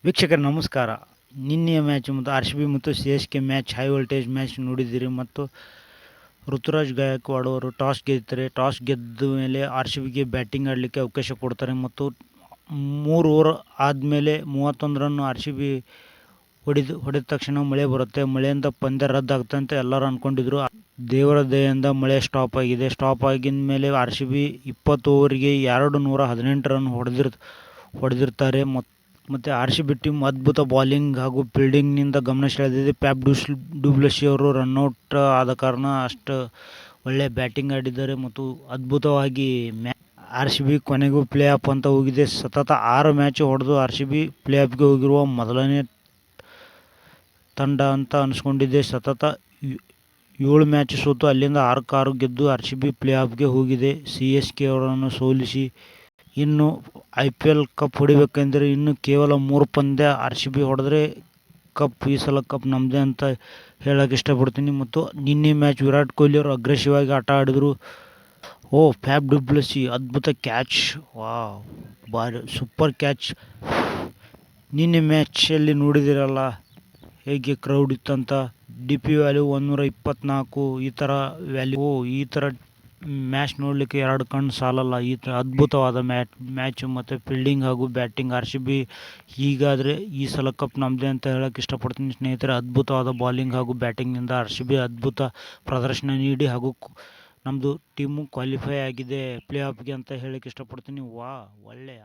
ವೀಕ್ಷಕರೇ ನಮಸ್ಕಾರ. ನಿನ್ನೆಯ ಮ್ಯಾಚ್ ಮತ್ತು ಆರ್ ಸಿ ಬಿ ಮತ್ತು C S K match, high voltage match ನೋಡಿದ್ದೀರಿ. ಮತ್ತು ಋತುರಾಜ್ ಗಾಯಕ್ವಾಡ್ ಅವರು ಟಾಸ್ ಗೆದ್ದರೆ, ಟಾಸ್ ಗೆದ್ದ ಮೇಲೆ ಆರ್ ಸಿ ಬಿಗೆ ಬ್ಯಾಟಿಂಗ್ ಆಡಲಿಕ್ಕೆ ಅವಕಾಶ ಕೊಡ್ತಾರೆ. ಮತ್ತು 3 ಓವರ್ ಆದಮೇಲೆ 31 ರನ್ ಆರ್ ಸಿ ಬಿ ಹೊಡೆದ ತಕ್ಷಣ ಮಳೆ ಬರುತ್ತೆ. ಮಳೆಯಿಂದ ಪಂದ್ಯ ರದ್ದಾಗುತ್ತೆ ಅಂತ ಎಲ್ಲರೂ ಅಂದ್ಕೊಂಡಿದ್ರು. ದೇವರ ದಯೆಯಿಂದ ಮಳೆ ಸ್ಟಾಪ್ ಆಗಿದೆ. ಸ್ಟಾಪ್ ಆಗಿದ ಮೇಲೆ ಆರ್ ಸಿ ಬಿ 20 ಓವರಿಗೆ 218 ರನ್ ಹೊಡೆದಿರ್ತಾರೆ. ಮತ್ತು ಆರ್ ಸಿ ಬಿ ಟೀಮ್ ಅದ್ಭುತ ಬಾಲಿಂಗ್ ಹಾಗೂ ಫೀಲ್ಡಿಂಗ್ನಿಂದ ಗಮನ ಸೆಳೆದಿದೆ. ಫ್ಯಾಫ್ ಡು ಪ್ಲೆಸಿಸ್ ಅವರು ರನ್ಔಟ್ ಆದ ಕಾರಣ ಅಷ್ಟು ಒಳ್ಳೆ ಬ್ಯಾಟಿಂಗ್ ಆಡಿದ್ದಾರೆ ಮತ್ತು ಅದ್ಭುತವಾಗಿ ಆರ್ ಸಿ ಬಿ ಕೊನೆಗೂ ಪ್ಲೇ ಆಫ್ ಅಂತ ಹೋಗಿದೆ. ಸತತ 6 ಮ್ಯಾಚ್ ಹೊಡೆದು ಆರ್ ಸಿ ಬಿ ಪ್ಲೇ ಆಫ್ಗೆ ಹೋಗಿರುವ ಮೊದಲನೇ ತಂಡ ಅಂತ ಅನಿಸ್ಕೊಂಡಿದೆ. ಸತತ 7 ಮ್ಯಾಚ್ ಸೋತು ಅಲ್ಲಿಂದ 6 ಗೆದ್ದು ಆರ್ ಸಿ ಬಿ ಪ್ಲೇ ಆಫ್ಗೆ ಹೋಗಿದೆ. ಸಿ ಎಸ್ ಕೆ ಅವರನ್ನು ಸೋಲಿಸಿ ಇನ್ನು IPL ಕಪ್ ಹೊಡಿಬೇಕೆಂದರೆ ಇನ್ನು ಕೇವಲ 3 ಪಂದ್ಯ ಆರ್ ಸಿ ಬಿ ಹೊಡೆದ್ರೆ ಈ ಸಲ ಕಪ್ ನಮ್ಮದೇ ಅಂತ ಹೇಳಕ್ಕೆ ಇಷ್ಟಪಡ್ತೀನಿ. ಮತ್ತು ನಿನ್ನೆ ಮ್ಯಾಚ್ ವಿರಾಟ್ ಕೊಹ್ಲಿ ಅವರು ಅಗ್ರೆಸಿವ್ ಆಗಿ ಆಟ ಆಡಿದರು. ಫ್ಯಾಫ್ ಡು ಪ್ಲೆಸಿಸ್ ಅದ್ಭುತ ಕ್ಯಾಚ್, ಭಾರಿ ಸೂಪರ್ ಕ್ಯಾಚ್. ನಿನ್ನೆ ಮ್ಯಾಚಲ್ಲಿ ನೋಡಿದಿರಲ್ಲ ಹೇಗೆ ಕ್ರೌಡ್ ಇತ್ತಂತ. DP ವ್ಯಾಲ್ಯೂ 124, ಈ ಥರ ವ್ಯಾಲ್ಯೂ, ಈ ಥರ ಮ್ಯಾಚ್ ನೋಡಲಿಕ್ಕೆ 2 ಕಣ್ಣು ಸಾಲಲ್ಲ. ಈ ಥರ ಅದ್ಭುತವಾದ ಮ್ಯಾಚು ಮತ್ತು ಫೀಲ್ಡಿಂಗ್ ಹಾಗೂ ಬ್ಯಾಟಿಂಗ್. ಆರ್ ಸಿ ಬಿ ಹೀಗಾದರೆ ಈ ಸಲ ಕಪ್ ನಮ್ಮದೇ ಅಂತ ಹೇಳಕ್ಕೆ ಇಷ್ಟಪಡ್ತೀನಿ ಸ್ನೇಹಿತರೆ. ಅದ್ಭುತವಾದ ಬಾಲಿಂಗ್ ಹಾಗೂ ಬ್ಯಾಟಿಂಗ್ನಿಂದ ಆರ್ ಸಿ ಬಿ ಅದ್ಭುತ ಪ್ರದರ್ಶನ ನೀಡಿ ಹಾಗೂ ನಮ್ಮದು ಟೀಮು ಕ್ವಾಲಿಫೈ ಆಗಿದೆ ಪ್ಲೇ ಆಫ್ಗೆ ಅಂತ ಹೇಳಕ್ಕೆ ಇಷ್ಟಪಡ್ತೀನಿ. ಒಳ್ಳೆಯ